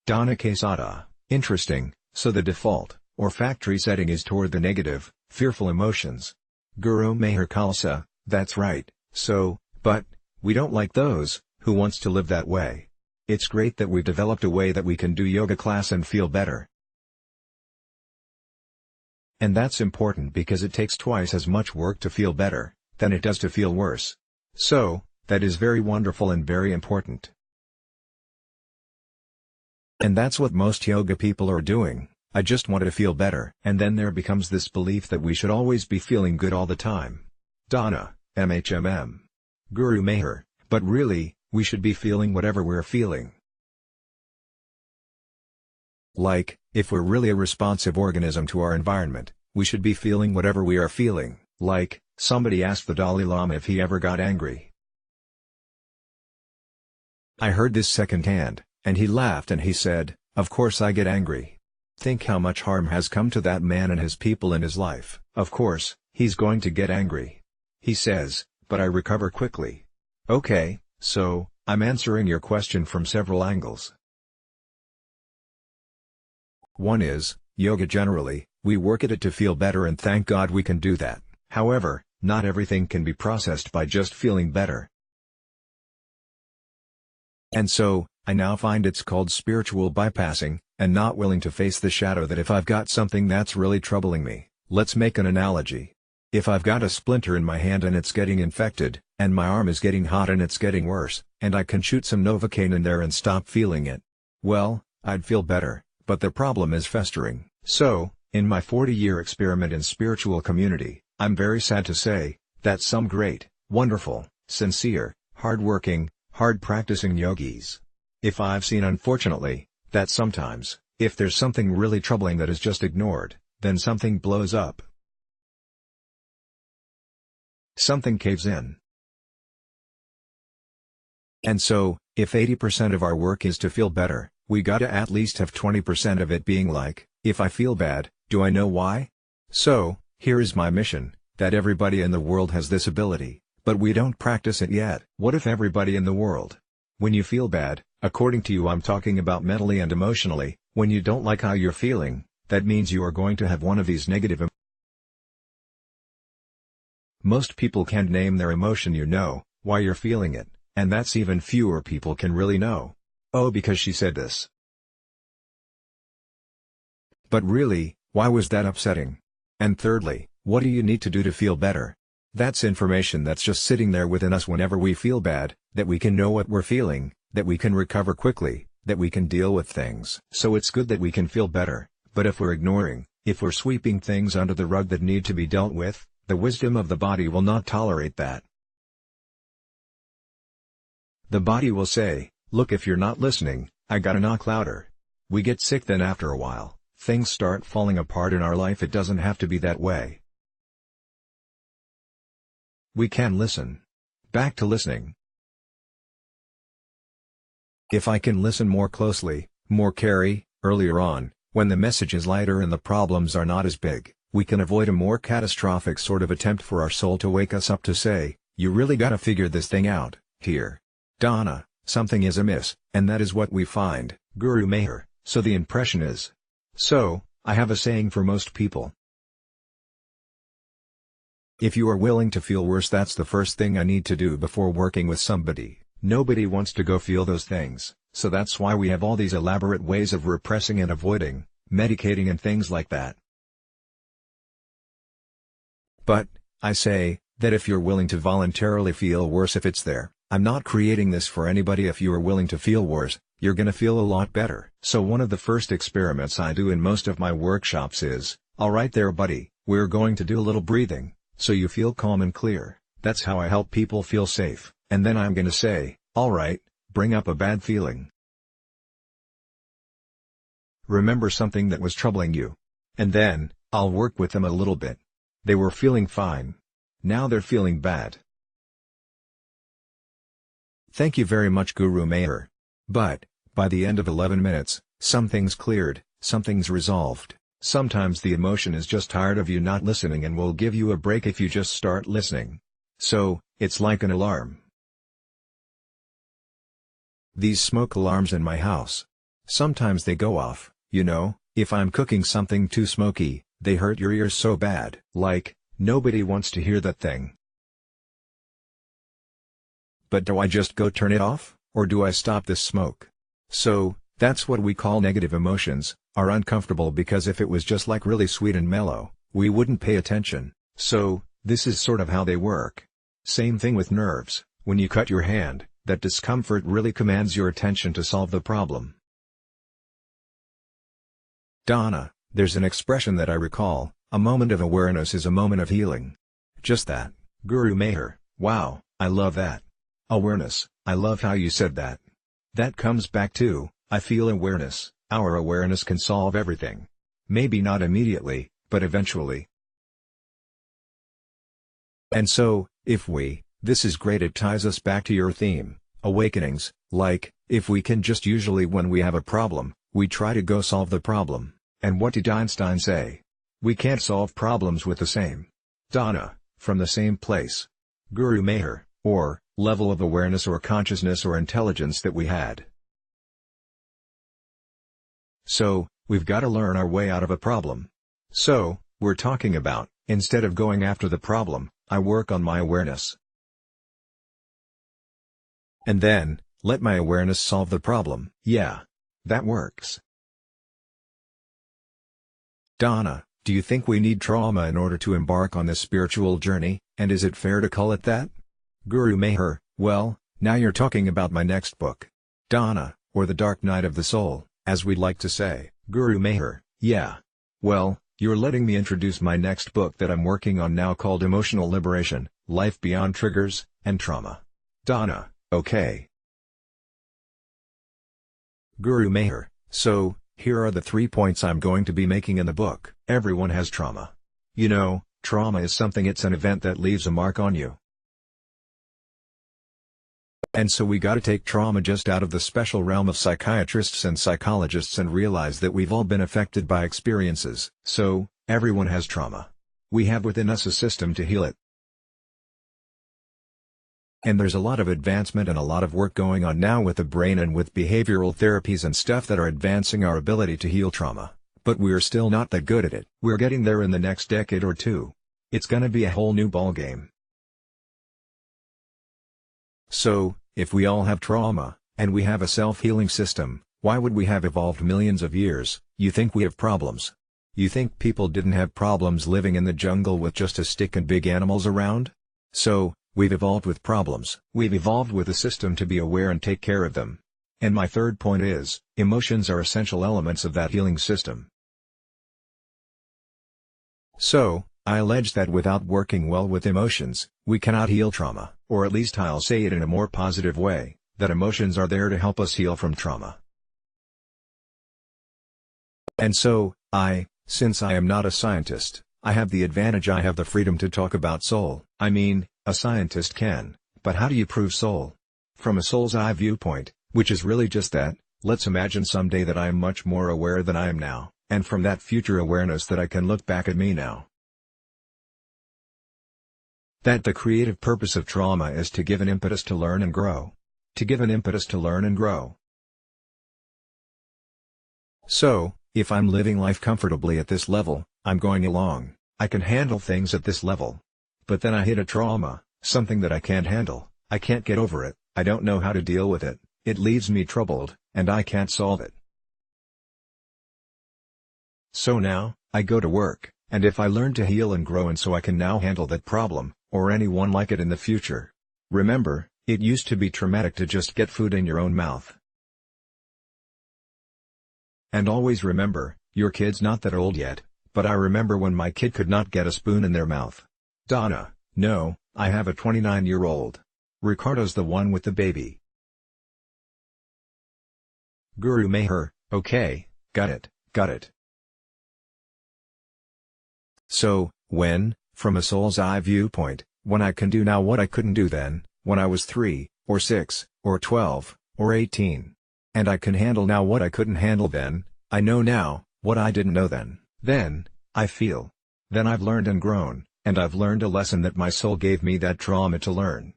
Donna Quesada, interesting, so the default, or factory setting is toward the negative, fearful emotions. Guru Meher Khalsa, that's right, but, we don't like those, who wants to live that way. It's great that we've developed a way that we can do yoga class and feel better. And that's important because it takes twice as much work to feel better, than it does to feel worse. So, that is very wonderful and very important. And that's what most yoga people are doing. I just want to feel better. And then there becomes this belief that we should always be feeling good all the time. Donna, MHMM. Guru Meher, but really, we should be feeling whatever we're feeling. Like, if we're really a responsive organism to our environment, we should be feeling whatever we are feeling. Like, somebody asked the Dalai Lama if he ever got angry. I heard this secondhand, and he laughed and he said, "Of course I get angry." Think how much harm has come to that man and his people in his life. Of course, he's going to get angry. He says, "But I recover quickly." Okay, so, I'm answering your question from several angles. One is, yoga generally, we work at it to feel better and thank God we can do that. However, not everything can be processed by just feeling better. And so, I now find it's called spiritual bypassing, and not willing to face the shadow that if I've got something that's really troubling me. Let's make an analogy. If I've got a splinter in my hand and it's getting infected, and my arm is getting hot and it's getting worse, and I can shoot some Novocaine in there and stop feeling it. Well, I'd feel better, but the problem is festering. So, in my 40-year experiment in spiritual community, I'm very sad to say, that some great, wonderful, sincere, hard-working, hard-practicing yogis. If I've seen unfortunately, that sometimes, if there's something really troubling that is just ignored, then something blows up. Something caves in. And so, if 80% of our work is to feel better, we gotta at least have 20% of it being like, if I feel bad, do I know why? So, here is my mission, that everybody in the world has this ability, but we don't practice it yet. What if everybody in the world? When you feel bad, according to you I'm talking about mentally and emotionally, when you don't like how you're feeling, that means you are going to have one of these negative emotions. Most people can't name their emotion, why you're feeling it, and that's even fewer people can really know. Oh, because she said this. But really, why was that upsetting? And thirdly, what do you need to do to feel better? That's information that's just sitting there within us whenever we feel bad, that we can know what we're feeling, that we can recover quickly, that we can deal with things. So it's good that we can feel better, but if we're ignoring, if we're sweeping things under the rug that need to be dealt with, the wisdom of the body will not tolerate that. The body will say, "Look, if you're not listening, I gotta knock louder." We get sick then after a while, things start falling apart in our life. It doesn't have to be that way. We can listen. Back to listening. If I can listen more closely, more carry, earlier on, when the message is lighter and the problems are not as big, we can avoid a more catastrophic sort of attempt for our soul to wake us up to say, "You really gotta figure this thing out, here. Donna, something is amiss," and that is what we find. Guru Meher, so the impression is. So, I have a saying for most people. If you are willing to feel worse, that's the first thing I need to do before working with somebody. Nobody wants to go feel those things, so that's why we have all these elaborate ways of repressing and avoiding, medicating and things like that. But, I say, that if you're willing to voluntarily feel worse if it's there, I'm not creating this for anybody. If you are willing to feel worse, you're gonna feel a lot better. So one of the first experiments I do in most of my workshops is, "Alright there buddy, we're going to do a little breathing, so you feel calm and clear." That's how I help people feel safe, and then I'm gonna say, "Alright, bring up a bad feeling. Remember something that was troubling you." And then, I'll work with them a little bit. They were feeling fine. Now they're feeling bad. Thank you very much, Guru Meher. But, by the end of 11 minutes, something's cleared, something's resolved. Sometimes the emotion is just tired of you not listening and will give you a break if you just start listening. So, it's like an alarm. These smoke alarms in my house. Sometimes they go off, if I'm cooking something too smoky, they hurt your ears so bad. Like, nobody wants to hear that thing. But do I just go turn it off, or do I stop this smoke? So, that's what we call negative emotions, are uncomfortable because if it was just like really sweet and mellow, we wouldn't pay attention. So, this is sort of how they work. Same thing with nerves, when you cut your hand, that discomfort really commands your attention to solve the problem. Donna, there's an expression that I recall, a moment of awareness is a moment of healing. Just that. Guru Meher, wow, I love that. Awareness, I love how you said that. That comes back to, I feel awareness, our awareness can solve everything. Maybe not immediately, but eventually. And so, this is great, it ties us back to your theme, awakenings, like, if we can just usually when we have a problem, we try to go solve the problem. And what did Einstein say? We can't solve problems with the same. Donna, from the same place. Guru Meher, or, level of awareness or consciousness or intelligence that we had. So, we've got to learn our way out of a problem. So, we're talking about, instead of going after the problem, I work on my awareness. And then, let my awareness solve the problem. Yeah. That works. Donna, do you think we need trauma in order to embark on this spiritual journey, and is it fair to call it that? Guru Meher, well, now you're talking about my next book. Donna, or The Dark Night of the Soul, as we'd like to say. Guru Meher, yeah. Well, you're letting me introduce my next book that I'm working on now called Emotional Liberation, Life Beyond Triggers and Trauma. Donna, okay. Guru Meher, so, here are the 3 points I'm going to be making in the book. Everyone has trauma. Trauma is something, it's an event that leaves a mark on you. And so we gotta take trauma just out of the special realm of psychiatrists and psychologists and realize that we've all been affected by experiences. So, everyone has trauma. We have within us a system to heal it. And there's a lot of advancement and a lot of work going on now with the brain and with behavioral therapies and stuff that are advancing our ability to heal trauma. But we're still not that good at it. We're getting there in the next decade or two. It's gonna be a whole new ballgame. So, if we all have trauma, and we have a self-healing system, why would we have evolved millions of years? You think we have problems? You think people didn't have problems living in the jungle with just a stick and big animals around? So, we've evolved with problems. We've evolved with a system to be aware and take care of them. And my third point is, emotions are essential elements of that healing system. So, I allege that without working well with emotions, we cannot heal trauma. Or at least I'll say it in a more positive way, that emotions are there to help us heal from trauma. And so, since I am not a scientist, I have the advantage, I have the freedom to talk about soul. I mean, a scientist can, but how do you prove soul? From a soul's eye viewpoint, which is really just that, let's imagine someday that I am much more aware than I am now, and from that future awareness that I can look back at me now. That the creative purpose of trauma is to give an impetus to learn and grow. To give an impetus to learn and grow. So, if I'm living life comfortably at this level, I'm going along, I can handle things at this level. But then I hit a trauma, something that I can't handle, I can't get over it, I don't know how to deal with it, it leaves me troubled, and I can't solve it. So now, I go to work, and if I learn to heal and grow and so I can now handle that problem, or anyone like it in the future. Remember, it used to be traumatic to just get food in your own mouth. And always remember, your kid's not that old yet, but I remember when my kid could not get a spoon in their mouth. Donna, no, I have a 29-year-old. Ricardo's the one with the baby. Guru Meher, okay, got it. So, from a soul's eye viewpoint, when I can do now what I couldn't do then, when I was 3, or 6, or 12, or 18. And I can handle now what I couldn't handle then, I know now, what I didn't know then. Then, I feel. Then I've learned and grown, and I've learned a lesson that my soul gave me that trauma to learn.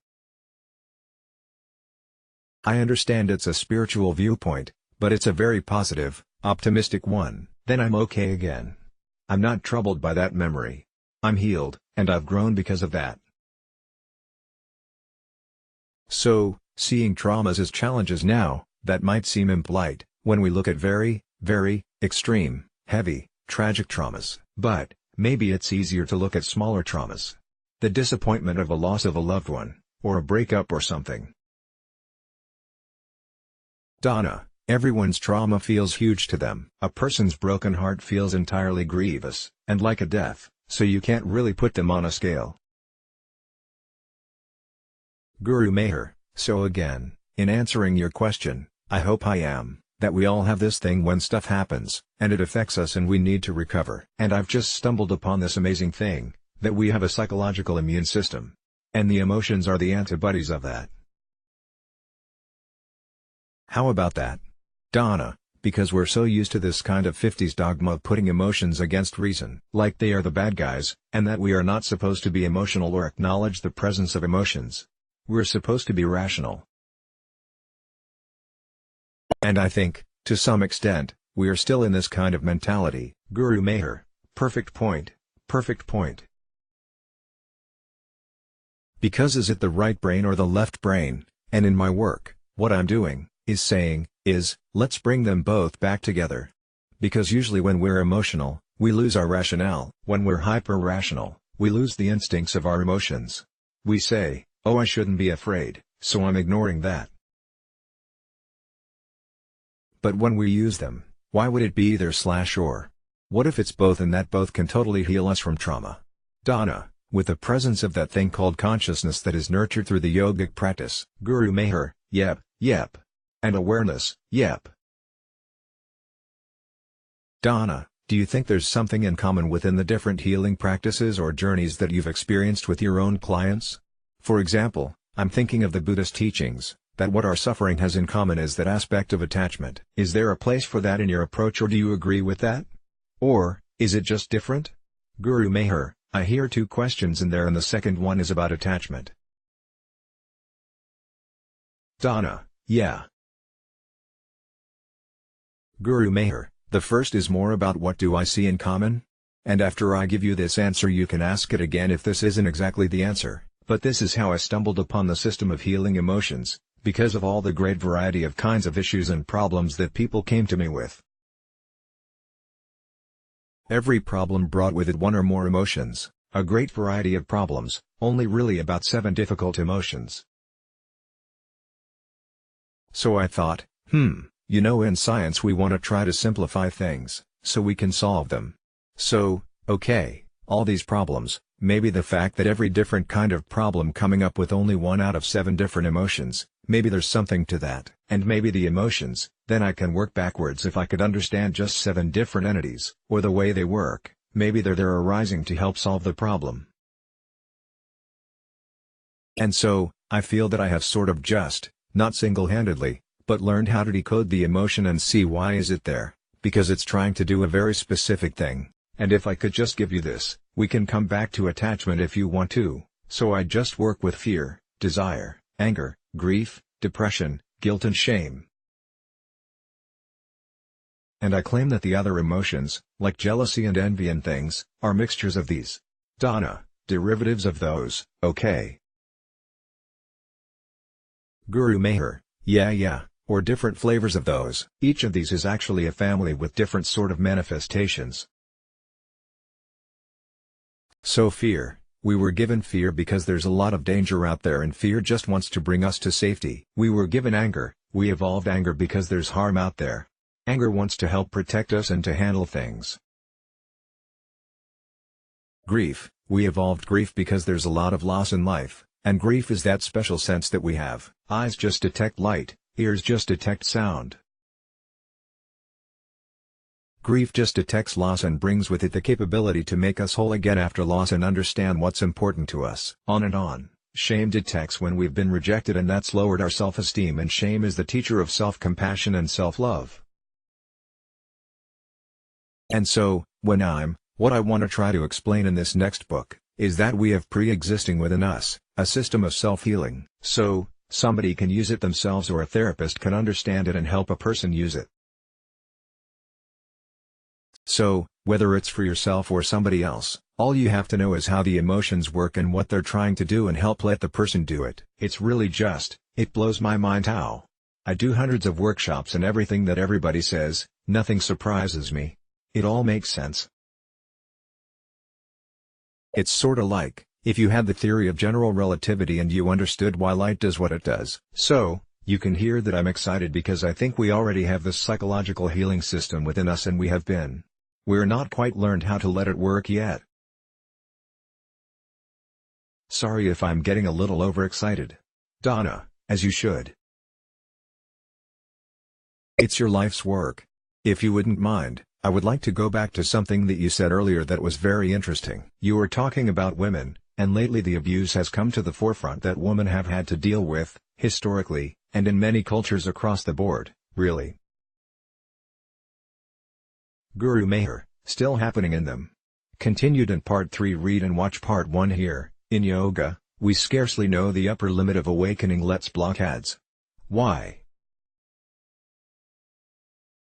I understand it's a spiritual viewpoint, but it's a very positive, optimistic one. Then I'm okay again. I'm not troubled by that memory. I'm healed, and I've grown because of that. So, seeing traumas as challenges now, that might seem impolite, when we look at very, very, extreme, heavy, tragic traumas. But, maybe it's easier to look at smaller traumas. The disappointment of a loss of a loved one, or a breakup or something. Donna, everyone's trauma feels huge to them. A person's broken heart feels entirely grievous, and like a death, so you can't really put them on a scale. Guru Meher, so again, in answering your question, I hope I am, that we all have this thing when stuff happens, and it affects us and we need to recover. And I've just stumbled upon this amazing thing, that we have a psychological immune system. And the emotions are the antibodies of that. How about that? Donna, because we're so used to this kind of 50s dogma of putting emotions against reason, like they are the bad guys, and that we are not supposed to be emotional or acknowledge the presence of emotions. We're supposed to be rational. And I think, to some extent, we are still in this kind of mentality. Guru Meher, perfect point, perfect point. Because is it the right brain or the left brain? And in my work, what I'm doing, is saying, let's bring them both back together. Because usually when we're emotional, we lose our rationale. When we're hyper-rational, we lose the instincts of our emotions. We say, oh, I shouldn't be afraid, so I'm ignoring that. But when we use them, why would it be either/or? What if it's both and that both can totally heal us from trauma? Donna, with the presence of that thing called consciousness that is nurtured through the yogic practice. Guru Meher, yep. And awareness, yep. Donna, do you think there's something in common within the different healing practices or journeys that you've experienced with your own clients? For example, I'm thinking of the Buddhist teachings, that what our suffering has in common is that aspect of attachment. Is there a place for that in your approach, or do you agree with that? Or, is it just different? Guru Meher, I hear two questions in there and the second one is about attachment. Donna, yeah. Guru Meher, the first is more about what do I see in common? And after I give you this answer you can ask it again if this isn't exactly the answer, but this is how I stumbled upon the system of healing emotions, because of all the great variety of kinds of issues and problems that people came to me with. Every problem brought with it one or more emotions, a great variety of problems, only really about 7 difficult emotions. So I thought, in science we want to try to simplify things, so we can solve them. So, okay, all these problems, maybe the fact that every different kind of problem coming up with only 1 out of 7 different emotions, maybe there's something to that. And maybe the emotions, then I can work backwards. If I could understand just 7 different entities, or the way they work, maybe they're there arising to help solve the problem. And so, I feel that I have sort of just, not single-handedly, but learned how to decode the emotion and see why is it there, because it's trying to do a very specific thing. And if I could just give you this, we can come back to attachment if you want to. So I just work with fear, desire, anger, grief, depression, guilt and shame. And I claim that the other emotions, like jealousy and envy and things, are mixtures of these. Donna, derivatives of those, okay. Guru Meher, yeah. Or different flavors of those. Each of these is actually a family with different sort of manifestations. So fear, we were given fear because there's a lot of danger out there and fear just wants to bring us to safety. We were given anger, we evolved anger because there's harm out there. Anger wants to help protect us and to handle things. Grief, we evolved grief because there's a lot of loss in life, and grief is that special sense that we have. Eyes just detect light. Ears just detect sound. Grief just detects loss and brings with it the capability to make us whole again after loss and understand what's important to us. On and on. Shame detects when we've been rejected and that's lowered our self-esteem, and shame is the teacher of self-compassion and self-love. And so, what I want to try to explain in this next book, is that we have pre-existing within us, a system of self-healing. So, Somebody can use it themselves or a therapist can understand it and help a person use it. So, whether it's for yourself or somebody else, all you have to know is how the emotions work and what they're trying to do and help let the person do it. It's really it blows my mind how. I do hundreds of workshops and everything that everybody says, nothing surprises me. It all makes sense. It's sorta like, if you had the theory of general relativity and you understood why light does what it does. So, you can hear that I'm excited because I think we already have this psychological healing system within us and we're not quite learned how to let it work yet. Sorry if I'm getting a little overexcited. Donna, as you should. It's your life's work. If you wouldn't mind, I would like to go back to something that you said earlier that was very interesting. You were talking about women, and lately the abuse has come to the forefront that women have had to deal with, historically, and in many cultures across the board, really. Guru Meher, still happening in them. Continued in Part 3. Read and watch Part 1 here. In yoga, we scarcely know the upper limit of awakening. Let's block ads. Why?